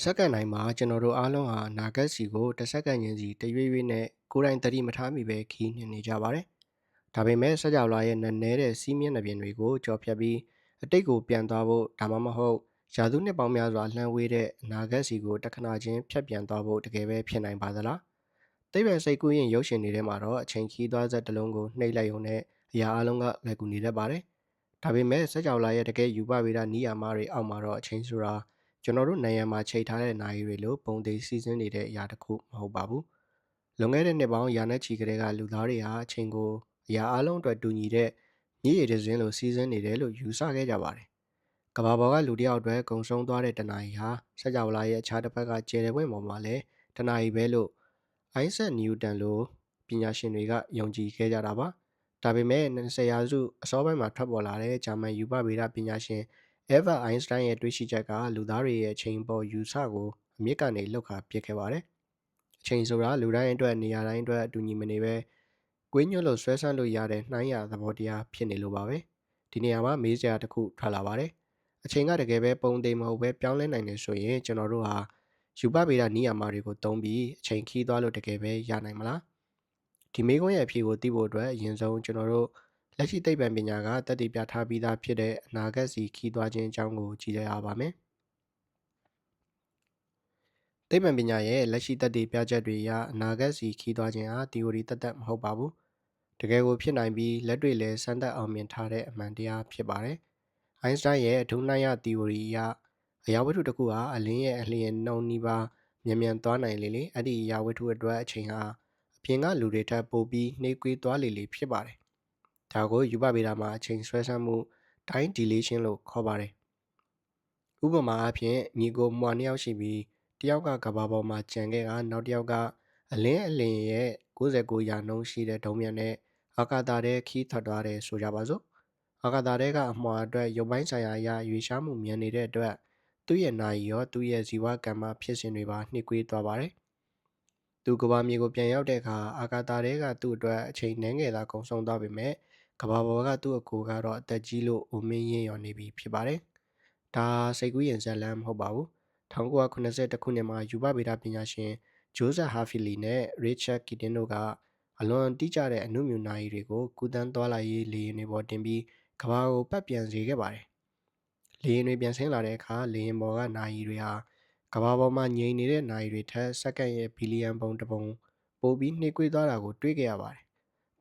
စက္ကန့်တိုင်းမှာကျွန်တော်တို့အားလုံးဟာနာဂတ်စီကိုတစ်စက္ကန့်ချင်းစီတရွေ့ရွေ့နဲ့ကိုယ်တိုင်သတိမထားမိပဲခီးနှင်နေကြပါတယ်။ဒါပေမဲ့စကြဝဠာရဲ့နက်နဲတဲ့စီးမျက်နှာပြင်တွေကိုကြော်ဖြတ်ပြီးအတိတ်ကိုပြန်သွားဖို့ဒါမှမဟုတ်ရာစုနှစ်ပေါင်းများစွာလှမ်းဝေးတဲ့အနာဂတ်စီကိုတခဏချင်းဖြတ်ပြန်သွားဖို့တကယ်ပဲဖြစ်နိုင်ပါသလား။သိပ္ပံစိတ်ကူးရင်ရုပ်ရှင်တွေထဲမှာတော့အချိန်ခီးသွားဆက်တစ်လုံးကိုနှိပ်လိုက်ရုံနဲ့အရာအလုံးကလွယ်ကူနေတတ်ပါတယ်။ဒါပေမဲ့စကြဝဠာရဲ့တကယ်ယူပဗေဒနိယာမတွေအောက်မှာတော့အချိန်ဆိုတာကျွန်တော်တို့နိုင်ငံမှာချိန်ထားတဲ့နိုင်ရီတွေလို့ပုံသေးစီစဉ်နေတဲ့အရာတစ်ခုမဟုတ်ပါဘူး။လွန်ခဲ့တဲ့နှစ်ပေါင်းရာနဲ့ချီကတည်းကလူသားတွေဟာအချိန်ကိုအရာအလုံးအတွက်တူညီတဲ့မြည်ရည်တစ်စင်းလိုစီစဉ်နေတယ်လို့ယူဆခဲ့ကြပါတယ်။ကမ္ဘာပေါ်ကလူတစ်ယောက်အတွက်ဂုံဆုံးသွားတဲ့တနာရီဟာစကြဝဠာရဲ့အခြားတစ်ဖက်ကကျယ်တဲ့ဝင့်ပေါ်မှာလည်းတနာရီပဲလို့အိုင်းဆက်နျူတန်လိုပညာရှင်တွေကယုံကြည်ခဲ့ကြတာပါ။ဒါပေမဲ့20ရာစုအစောပိုင်းမှာထွက်ပေါ်လာတဲ့ဂျာမန်ယူပဗေဒပညာရှင်Albert Einstein ရဲ့တွေးရှိချက်ကလူသားတွေရဲ့အချိန်ပေါ်ယူဆကိုအမြင့်ကနေလှုပ်ခါပစ်ခဲ့ပါတယ်။အချိန်ဆိုတာလူတိုင်းအတွက်နေရာတိုင်းအတွက်အတူညီမနေပဲကွေးညွှတ်လို့ဆွဲဆန့်လို့ရတဲ့နှိုင်းရသဘောတရားဖြစ်နေလို့ပါပဲ။ဒီနေရာမှာမေးစရာတစ်ခုထွက်လာပါတယ်။အချိန်ကတကယ်ပဲပုံသေးမဟုတ်ပဲပြောင်းလဲနိုင်တယ်ဆိုရင်ကျွန်တော်တို့ဟာယူပဗေဒနိယာမတွေကိုသုံးပြီးအချိန်ခီးသွားလို့တကယ်ပဲရနိုင်မလား။ဒီမေးခွန်းရဲ့အဖြေကိုသိဖို့အတွက်အရင်ဆုံးကျွန်တော်တို့လက်ရှိသိပ္ပံပညာကတည်တည်ပြထားပြီးသားဖြစ်တဲ့အနာဂတ်စီခီးသွားခြင်းအကြောင်းကိုကြည့်ရပါမယ်။သိပ္ပံပညာရဲ့လက်ရှိတည်တည်ပြချက်တွေအရအနာဂတ်စီခီးသွားခြင်းဟာ theory တသက်မဟုတ်ပါဘူး။တကယ်ကိုဖြစ်နိုင်ပြီးလက်တွေ့လည်းစမ်းသပ်အောင်မြင်ထားတဲ့အမှန်တရားဖြစ်ပါတယ်။ Einstein ရဲ့ဒုနှိုင်းရ theory အရအရာဝတ္ထုတစ်ခုဟာအလင်းရဲ့အလျင်နှုန်းနီးပါးမြန်သွားနိုင်လေအဲ့ဒီအရာဝတ္ထုအတွက်အချိန်ဟာအပြင်ကလူတွေထက်ပိုပြီးနှေးကွေးသွားလေဖြစ်ပါတယ်။ဒါကိုယူပဗေဒမှာအချိန်ဆွဲဆန့်မှု time dilation လို့ခေါ်ပါတယ်။ဥပမာအားဖြင့်ညီကိုမွာနှစ်ယောက်ရှိပြီးတယောက်ကကဘာပေါ်မှာကြံခဲ့ကနောက်တစ်ယောက်ကအလင်းအလင်းရဲ့69ရာနှုန်းရှိတဲ့ဒုံးမြန်နဲ့အာကာသထဲခီးထွက်သွားတယ်ဆိုကြပါစို့။အာကာသထဲကအမွှာအတွက်ရုပ်ပိုင်းဆိုင်ရာအရာရွေရှားမှုမြန်နေတဲ့အတွက်သူ့ရဲ့နာရီရောသူ့ရဲ့ဇီဝကမ္မဖြစ်စဉ်တွေပါနှိကွေးသွားပါတယ်။သူကဘာမြေကိုပြန်ရောက်တဲ့အခါအာကာသထဲကသူ့အတွက်အချိန်နှဲငယ်သာကုန်ဆုံးသွားပေမဲ့ကဘာပေါ်ကသူ့အကိုကတော့အသက်ကြီးလို့အိုမင်းရင်းရော်နေပြီဖြစ်ပါတယ်။ဒါစိတ်ကူးရင်ဇက်လန်းမဟုတ်ပါဘူး။1982ခုနှစ်မှာယူပဗေဒပညာရှင်ဂျိုးဇက်ဟာဖီလီနဲ့ရစ်ချက်ကီတင်တို့ကအလွန်တိကျတဲ့အနုမြူနာရီတွေကိုကူးတန်းသွားလာရေးလေယာဉ်တွေပေါ်တင်ပြီးကဘာကိုပတ်ပြန်စေခဲ့ပါတယ်။လေယာဉ်တွေပြန်ဆင်းလာတဲ့အခါလေယာဉ်ပေါ်ကနာရီတွေဟာကဘာပေါ်မှာငြိမ်နေတဲ့နာရီတွေထက်စက္ကန့်ရဲ့ဘီလီယံပုံတစ်ပုံပိုပြီးနှေးကွေးသွားတာကိုတွေ့ခဲ့ရပါတယ်။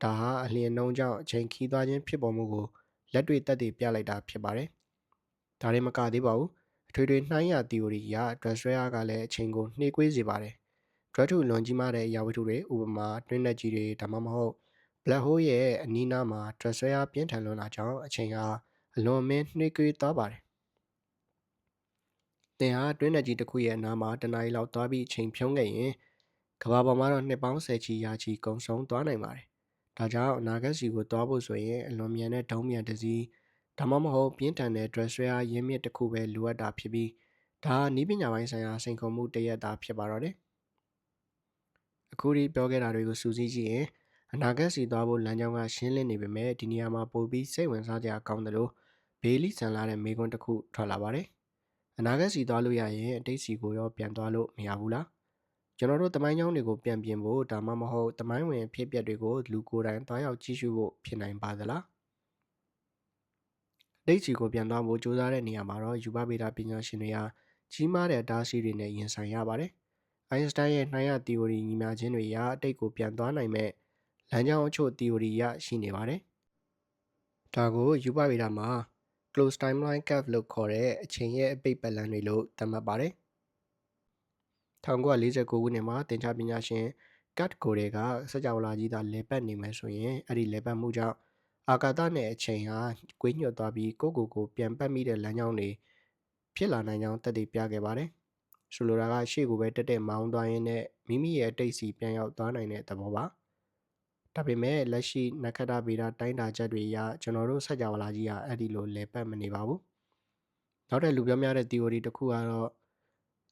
ဒါဟာအလျင်နှုန်းကြောင့်အချိန်ခီးသွားခြင်းဖြစ်ပေါ်မှုကိုလက်တွေ့သက်သေပြလိုက်တာဖြစ်ပါတယ်။ဒါရင်မကသေးပါဘူး။အထွေထွေနှိုင်းရ theory အရဒရက်ဆွဲအားကလည်းအချိန်ကိုနှေးကွေးစေပါတယ်။ဒရက်ထုလွန်ကြီးမားတဲ့အရာဝတ္ထုတွေဥပမာတွင်းနက်ကြီးတွေဒါမှမဟုတ် black hole ရဲ့အနီးနားမှာဒရက်ဆွဲအားပြင်းထန်လွန်းတာကြောင့်အချိန်ဟာအလွန်မင်းနှေးကွေးသွားပါတယ်။သင်ဟာတွင်းနက်ကြီးတစ်ခုရဲ့အနားမှာတနားရီလောက်သွားပြီးအချိန်ဖြုံးခဲ့ရင်ကဘာပေါ်မှာတော့နှစ်ပေါင်း10ချီရာချီကုန်ဆုံးသွားနိုင်ပါတယ်။ဒါကြောင့်အနာဂတ်စီကိုသွားဖို့ဆိုရင်အလွန်မြန်တဲ့ဒုံးမြန်တစ်စီးဒါမှမဟုတ်ပြင်းထန်တဲ့ဒရက်ဆွဲအားရင်းမြစ်တစ်ခုပဲလိုအပ်တာဖြစ်ပြီးဒါနည်းပညာပိုင်းဆိုင်ရာစိန်ခေါ်မှုတစ်ရပ်သာဖြစ်ပါတော့တယ်။အခုဒီပြောခဲ့တာတွေကိုစူးစီးကြည့်ရင်အနာဂတ်စီသွားဖို့လမ်းကြောင်းကရှင်းလင်းနေပေမဲ့ဒီနေရာမှာပိုပြီးစိတ်ဝင်စားကြကောင်းတယ်လို့ဘေးလီဆန်လာတဲ့မေးခွန်းတစ်ခုထွက်လာပါတယ်။အနာဂတ်စီသွားလို့ရရင်အတိတ်စီကိုရောပြန်သွားလို့မရဘူးလား။ကျွန်တော်တို့တမိုင်းကြောင်းတွေကိုပြန်ပြင်ဖို့ဒါမှမဟုတ်တမိုင်းဝင်ဖြစ်ပျက်တွေကိုလူကိုယ်တိုင်သွားရောက်ကြည့်ရှုဖို့ဖြစ်နိုင်ပါသလား။ဒိတ်စီကိုပြန်သွားဖို့ကြိုးစားတဲ့နေရာမှာတော့ယူပဗေဒပညာရှင်တွေဟာကြီးမားတဲ့အတားအဆီးတွေနဲ့ရင်ဆိုင်ရပါတယ်။အိုင်စတိုင်းရဲ့နှိုင်းရ theory ညီမျှခြင်းတွေအရအတိတ်ကိုပြန်သွားနိုင်မဲ့လမ်းကြောင်းအချို့ theory ရရှိနေပါတယ်။ဒါကိုယူပဗေဒမှာ closed timeline curve လို့ခေါ်တဲ့အချိန်ရဲ့အပိတ်ပတ်လမ်းတွေလို့သတ်မှတ်ပါတယ်။1949ခုနှစ်မှာသင်္ချာပညာရှင်ကတ်ကိုတွေကစကြဝဠာကြီးသာလဲပတ်နေမယ်ဆိုရင်အဲ့ဒီလဲပတ်မှုကြောင့်အာကာသနဲ့အချိန်ဟာကွေးညွတ်သွားပြီးကိုပြန်ပတ်မိတဲ့လမ်းကြောင်းတွေဖြစ်လာနိုင်ကြောင်းသက်သေပြခဲ့ပါတယ်။ဆိုလိုတာကရှေ့ကိုပဲတက်မောင်းသွားရင်းနဲ့မိမိရဲ့အတိတ်စီပြန်ရောက်သွားနိုင်တဲ့သဘောပါ။ဒါပေမဲ့လက်ရှိနက္ခတ္တဗေဒတိုင်းတာချက်တွေအရကျွန်တော်တို့စကြဝဠာကြီးဟာအဲ့ဒီလိုလဲပတ်မနေပါဘူး။နောက်တဲ့လူပြောများတဲ့ theory တစ်ခုကတော့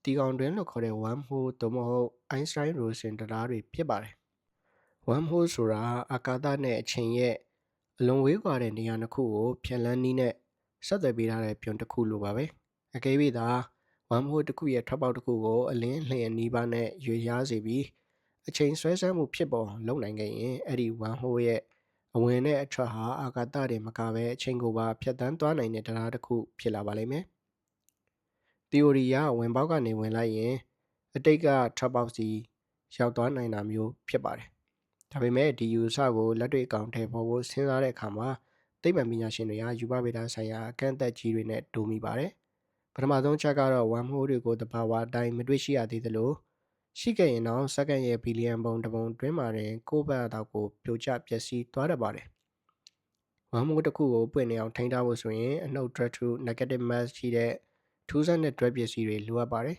တီကောင်တွင်လို့ခေါ်တဲ့ wormhole သို့မဟုတ် Einstein-Rosen တရားတွေဖြစ်ပါတယ်။ wormhole ဆိုတာအာကာသနဲ့အချိန်ရဲ့အလွန်ဝေးကွာတဲ့နေရာတစ်ခုကိုဖြတ်လန်းနည်းနဲ့ဆက်သွယ်ပေးထားတဲ့ပြွန်တစ်ခုလိုပါပဲ။အကယ်၍သာ ဝမ်ဟိုတစ်ခုရဲ့ထွက်ပေါက်တစ်ခုကိုအလင်းလျင်နီးပါးနဲ့ရွေရားစေပြီးအချိန်ဆွဲဆန်းမှုဖြစ်ပေါ်လုပ်နိုင်ခဲ့ရင်အဲ့ဒီဝမ်ဟိုရဲ့အဝင်နဲ့အထွက်ဟာအာကာသတင်မကပဲအချိန်ကိုပါဖြတ်တန်းသွားနိုင်တဲ့တရားတစ်ခုဖြစ်လာပါလိမ့်မယ်။ theory အရဝင်ပေါက်ကနေဝင်လိုက်ရင်အတိတ်ကထွက်ပေါက်စီရောက်သွားနိုင်တာမျိုးဖြစ်ပါတယ်။ဒါပေမဲ့ဒီယူဆကိုလက်တွေ့အကောင်အထည်ဖော်ဖို့စဉ်းစားတဲ့အခါမှာသိပ္ပံပညာရှင်တွေကယူပဗေဒဆိုင်ရာအကန့်အသတ်ကြီးတွေနဲ့တူမိပါတယ်။ပထမဆုံးချက်ကတော့ဝမ်ဟိုးတွေကိုတဘာဝအတိုင်းမတွေ့ရှိရသေးသလိုရှိခဲ့ရင်တော့စက္ကန့်ရဲ့ဘီလီယံပုံတစ်ပုံတွင်းမှာတွင်ကိုယ့်ဘက်တော့ကိုပြိုကျပျက်စီးသွားတတ်ပါတယ်။ဝမ်ဟိုးတစ်ခုကိုပွင့်နေအောင်ထိန်းထားဖို့ဆိုရင်အနှုတ် true negative mass ရှိတဲ့ထူးဆန်းတဲ့တွဲပစ္စည်းတွေလိုအပ်ပါတယ်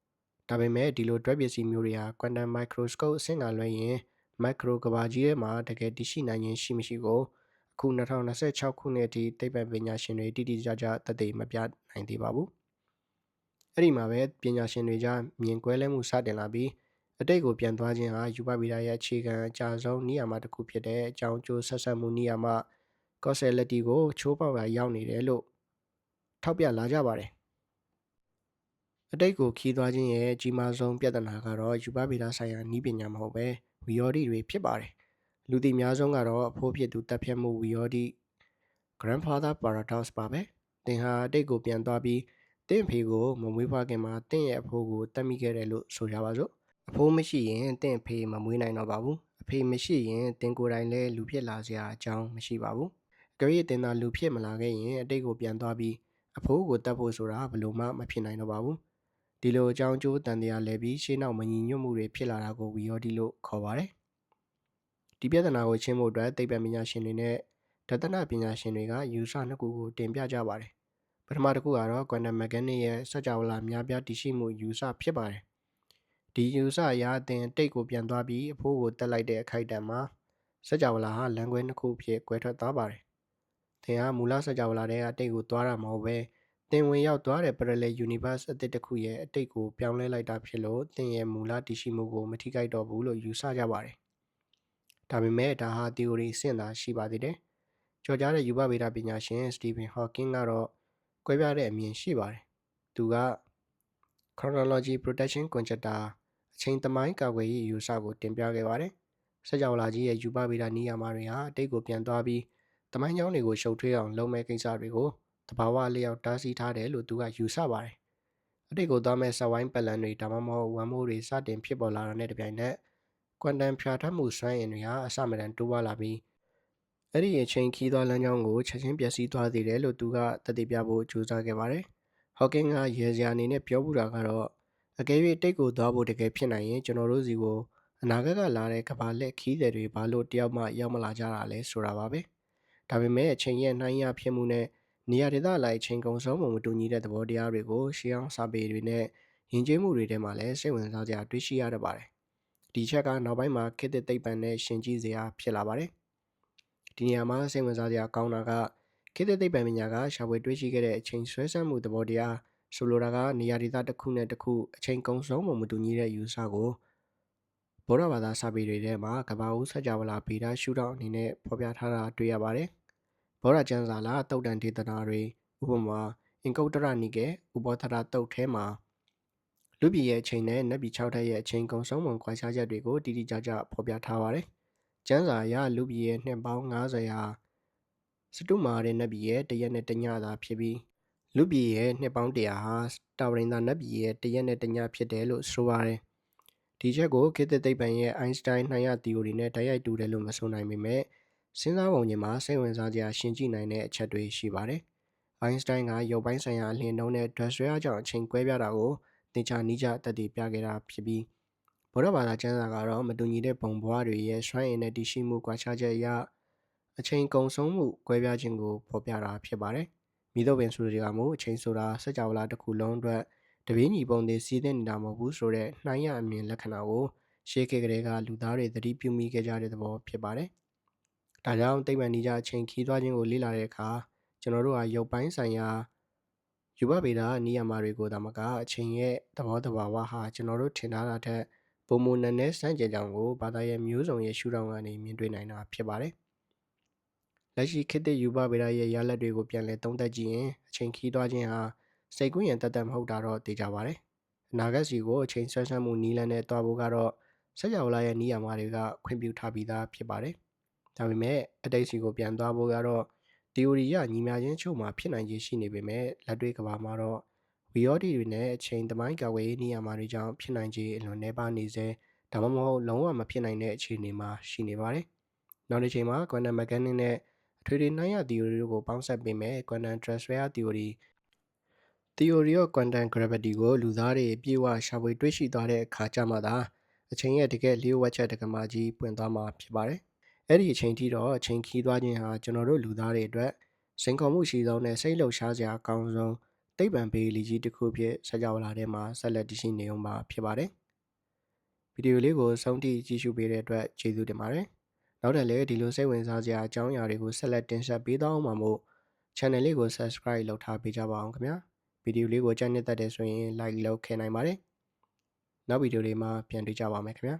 ။ဒါပေမဲ့ဒီလိုတွဲပစ္စည်းမျိုးတွေဟာ quantum microscope အဆင့်ကလွှဲရင် micro ကဘာကြီးထဲမှာတကယ်တည်ရှိနိုင်ခြင်းရှိမရှိကိုအခု2026ခုနှစ်အထိသိပ္ပံပညာရှင်တွေတိတိကျကျသက်သေမပြနိုင်သေးပါဘူး။အဲ့ဒီမှာပဲပညာရှင်တွေကြားမြင်ကွဲလဲမှုစတင်လာပြီးအတိတ်ကိုပြန်သွားခြင်းဟာယူပဗေဒရဲ့အခြေခံအကျဆုံးနိယာမတစ်ခုဖြစ်တဲ့အကြောင်းကျိုးဆက်ဆက်မှုနိယာမ causality ကိုချိုးဖောက်ရာရောက်နေတယ်လို့ထောက်ပြလာကြပါတယ်။အတိတ်ကိုခီးသွားခြင်းရဲ့အကြီးမားဆုံးပြဿနာကတော့ယူပဗေဒဆိုင်ရာနည်းပညာမဟုတ်ပဲဝီယောဓိတွေဖြစ်ပါတယ်။လူသိများဆုံးကတော့အဖိုးဖြစ်သူတပ်ဖြတ်မှုဝီယောဓိ grandfather paradox ပါပဲ။သင်ဟာအတိတ်ကိုပြန်သွားပြီးတင့်ဖေကိုမမွေးဖွားခင်မှာတင့်ရဲ့အဖိုးကိုတတ်မိခဲ့တယ်လို့ဆိုကြပါစို့။အဖိုးမရှိရင်တင့်ဖေမမွေးနိုင်တော့ပါဘူး။အဖေမရှိရင်တင်ကိုယ်တိုင်လည်းလူဖြစ်လာစရာအကြောင်းမရှိပါဘူး။ကြွေးတင်သာလူဖြစ်မလာခဲ့ရင်အတိတ်ကိုပြန်သွားပြီးအဖိုးကိုတတ်ဖို့ဆိုတာဘယ်လိုမှမဖြစ်နိုင်တော့ပါဘူး။ဒီလိုအကြောင်းကျိုးတန်တရားလဲပြီးရှေးနောက်မညီညွတ်မှုတွေဖြစ်လာတာကိုဝီယောဓိလို့ခေါ်ပါတယ်။ဒီပြဿနာကိုရှင်းဖို့အတွက်သိပ္ပံပညာရှင်တွေနဲ့ဒသနပညာရှင်တွေကယူဆနှစ်ခုကိုတင်ပြကြပါတယ်။ပထမတစ်ခုကတော့ quantum mechanics ရဲ့စကြဝဠာများပြားတည်ရှိမှုယူဆဖြစ်ပါတယ်။ဒီယူဆအရအသင်တိတ်ကိုပြန်သွားပြီးအဖိုးကိုတက်လိုက်တဲ့အခိုက်အတန့်မှာစကြဝဠာဟာလမ်းခွဲနှစ်ခုဖြစ်ကွဲထွက်သွားပါတယ်။သင်ဟာမူလစကြဝဠာထဲကတိတ်ကိုသွားတာမဟုတ်ပဲသင်ဝင်ရောက်သွားတဲ့ parallel universe အသစ်တစ်ခုရဲ့အတိတ်ကိုပြောင်းလဲလိုက်တာဖြစ်လို့သင်ရဲ့မူလတည်ရှိမှုကိုမထိခိုက်တော့ဘူးလို့ယူဆကြပါတယ်။ဒါပေမဲ့ဒါဟာ theory အဆင့်သာရှိပါသေးတယ်။ကျော်ကြားတဲ့ယူပဗေဒပညာရှင် Stephen Hawking ကတော့ကွဲပြားတဲ့အမြင်ရှိပါတယ်။သူက chronology protection conjecture အချိန်သမိုင်းကာကွယ်ရေးယူဆကိုတင်ပြခဲ့ပါတယ်။စကြဝဠာကြီးရဲ့ယူပဗေဒနိယာမတွေဟာအတိတ်ကိုပြန်သွားပြီးသမိုင်းကြောင်းတွေကိုရှုပ်ထွေးအောင်လုပ်မဲ့ကိစ္စတွေကိုတဘာဝလျောက်တားဆီးထားတယ်လို့သူကယူဆပါတယ်။အတိတ်ကိုသွားမဲ့စက်ဝိုင်းပတ်လန်တွေဒါမှမဟုတ်ဝမ်မိုးတွေစတင်ဖြစ်ပေါ်လာတာနဲ့တပြိုင်နက်ကွမ်တမ်ဖြာထွက်မှုစွမ်းအင်တွေဟာအစမတန်တိုးပွားလာပြီးအဲ့ဒီအချိန်ခီးသွားလမ်းကြောင်းကိုချက်ချင်းပျက်စီးသွားစေတယ်လို့သူကသက်သေပြဖို့ကြိုးစားခဲ့ပါတယ်။ဟော့ကင်းကရေစရာအနေနဲ့ပြောပူတာကတော့အကယ်၍တိတ်ကိုသွားဖို့တကယ်ဖြစ်နိုင်ရင်ကျွန်တော်တို့စီကိုအနာဂတ်ကလာတဲ့ကဘာလက်ခီးသည်တွေဘာလို့တယောက်မှရောက်မလာကြတာလဲဆိုတာပါပဲ။ဒါပေမဲ့အချိန်ရဲ့နှိုင်းရဖြစ်မှုနဲ့နေရာဒေသလိုက်အချိန်ကုန်ဆုံးမှုမတူညီတဲ့သဘောတရားတွေကိုရှေးအောင်စာပေတွေနဲ့ယဉ်ကျေးမှုတွေထဲမှာလည်းစိတ်ဝင်စားစရာတွေ့ရှိရတတ်ပါတယ်။ဒီချက်ကနောက်ပိုင်းမှာခေတ်သစ်သိပ္ပံနဲ့ရှင်ကြည့်စရာဖြစ်လာပါတယ်။ဒီနေရာမှာစိတ်ဝင်စားစရာကောင်းတာကခေတ်သစ်သိပ္ပံပညာကရှာဖွေတွေ့ရှိခဲ့တဲ့အချိန်ဆွဲဆန်းမှုသဘောတရားဆိုလိုတာကနေရာဒေသတစ်ခုနဲ့တစ်ခုအချိန်ကုန်ဆုံးမှုမတူညီတဲ့ယူဆကိုဗုဒ္ဓဘာသာစာပေတွေထဲမှာကမ္ဘာဦးစကြဝဠာဗေဒရှုထောင့်အနေနဲ့ဖော်ပြထားတာတွေ့ရပါတယ်။ဗုဒ္ဓကျမ်းစာလားတုတ်တန်ဒေသနာတွေဥပမာအင်ကုတ္တရနိကေဥပောသရတုတ်ထဲမှာလူပြည်ရဲ့အချိန်နဲ့နတ်ပြည်6ထက်ရဲ့အချိန်ကုန်ဆုံးပုံကွာခြားချက်တွေကိုတိတိကျကျဖော်ပြထားပါတယ်။ကျမ်းစာအရလူပြည်ရဲ့နှစ်ပေါင်း90ဟာစတုမာတဲ့နတ်ပြည်ရဲ့တရက်နဲ့တညသာဖြစ်ပြီးလူပြည်ရဲ့နှစ်ပေါင်း100ဟာတာဝရိန်သာနတ်ပြည်ရဲ့တရက်နဲ့တညဖြစ်တယ်လို့ဆိုပါတယ်။ဒီချက်ကိုခေတ်သစ်သိပ္ပံရဲ့အိုင်းစတိုင်းနှိုင်းရသီအိုရီနဲ့တိုက်ရိုက်တူတယ်လို့မဆိုနိုင်ပေမဲ့စဉ်းစားပုံချင်းမှာစိတ်ဝင်စားစရာရှင်းကြည့်နိုင်တဲ့အချက်တွေရှိပါတယ်။အိုင်းစတိုင်းကရုပ်ပိုင်းဆိုင်ရာအလျင်နှုန်းနဲ့ဒွတ်ဆွဲအားကြောင့်အချိန်ကွဲပြားတာကိုသင်္ချာနီးကျသက်သေပြခဲ့တာဖြစ်ပြီးဗုဒ္ဓဘာသာကျမ်းစာကတော့မတူညီတဲ့ပုံဘဝတွေရဲ့စွမ်းအင်နဲ့တည်ရှိမှုကွာခြားချက်အရအချိန်ကုန်ဆုံးမှုကွဲပြားခြင်းကိုဖော်ပြတာဖြစ်ပါတယ်။မိတို့ပင်ဆိုကြမှုအချိန်ဆိုတာစကြဝဠာတစ်ခုလုံးအတွက်တပင်းညီပုံတွေစီးတဲ့နေတာမဟုတ်ဘူးဆိုတဲ့နှိုင်းရအမြင်လက္ခဏာကိုရှေးခေတ်ကလေးကလူသားတွေသတိပြုမိခဲ့ကြတဲ့သဘောဖြစ်ပါတယ်။ဒါကြောင့်သိပ္ပံနည်းကျအချိန်ခီးသွားခြင်းကိုလေ့လာတဲ့အခါကျွန်တော်တို့ဟာရုပ်ပိုင်းဆိုင်ရာယူပဗေဒနိယာမတွေကိုဒါမှကအချိန်ရဲ့သဘောတဘာဝဟာကျွန်တော်တို့ထင်ထားတာထက်ပုံမနက်နဲ့စမ်းကြကြောင်ကိုဘာသာရဲ့မျိုးစုံရဲ့ရှုထောင့်ကနေမြင်တွေ့နိုင်တာဖြစ်ပါတယ်။လက်ရှိခေတ်သစ်ယူပဗေဒရဲ့ရလဒ်တွေကိုပြန်လည်သုံးသပ်ကြည့်ရင်အချိန်ခီးသွားခြင်းဟာ စိတ်ကူးရင်တက်မဟုတ်တာတော့သိကြပါတယ်အနာဂတ်စီကိုအချိန်ဆွဲဆန်းမှုနီးလန်းနဲ့တွားဖို့ကတော့စက်ရောက်လာရဲ့နီးရမှာတွေကခွင့်ပြုထားပြီးသားဖြစ်ပါတယ်ဒါပေမဲ့အတိတ်စီကိုပြန်သွားဖို့ကတော့ theory ရညီမျှခြင်းချုပ်မှာဖြစ်နိုင်ခြေရှိနေပေမဲ့လက်တွေ့ကဘာမှာတော့ဝီယောဒီတွေနဲ့အချိန်သမိုင်းကာဝေးနီးရမှာတွေကြောင့်ဖြစ်နိုင်ခြေအလွန်နှဲပါနေစေဒါမှမဟုတ်လုံးဝမဖြစ်နိုင်တဲ့အခြေအနေမှာရှိနေပါတယ်နောက်တစ်ချိန်မှာ quantum mechanics နဲ့အထွေထွေနှိုင်းရ theory တို့ကိုပေါင်းစပ်ပေးမယ် quantum transfer theory of quantum gravity ကိုလူသားတွေပြေဝရှာဖွေတွေ့ရှိသွားတဲ့အခါကျမှသာအချိန်ရဲ့တကယ်လျှို့ဝှက်ချက်တက္ကမကြီးပွင့်သွားမှာဖြစ်ပါတယ်အဲ့ဒီအချိန်ထိတော့အချိန်ခီးသွားခြင်းဟာကျွန်တော်တို့လူသားတွေအတွက်စိန်ခေါ်မှုရှိဆုံးနဲ့စိတ်လှုပ်ရှားစရာအကောင်းဆုံးသိပ္ပံပေးလီကြီးတစ်ခုဖြစ်ဆက်ကြောလာတဲ့မှာဆက်လက်တရှိနေအောင်မှာဖြစ်ပါတယ်ဗီဒီယိုလေးကိုဆုံးထိကြည့်ရှုပေးတဲ့အတွက်ကျေးဇူးတင်ပါတယ်နောက်ထပ်လည်းဒီလိုစိတ်ဝင်စားစရာအကြောင်းအရာတွေကိုဆက်လက်တင်ဆက်ပေးသွားအောင်မှာမို့ channel လေးကို subscribe လုပ်ထားပေးကြပါအောင်ခင်ဗျာဗီဒီယိုလေးကိုကြိုက်နှစ်သက်တယ်ဆိုရင် like လုပ်ခဲ့နိုင်ပါတယ်နောက်ဗီဒီယိုလေးမှာပြန်တွေ့ကြပါမယ်ခင်ဗျာ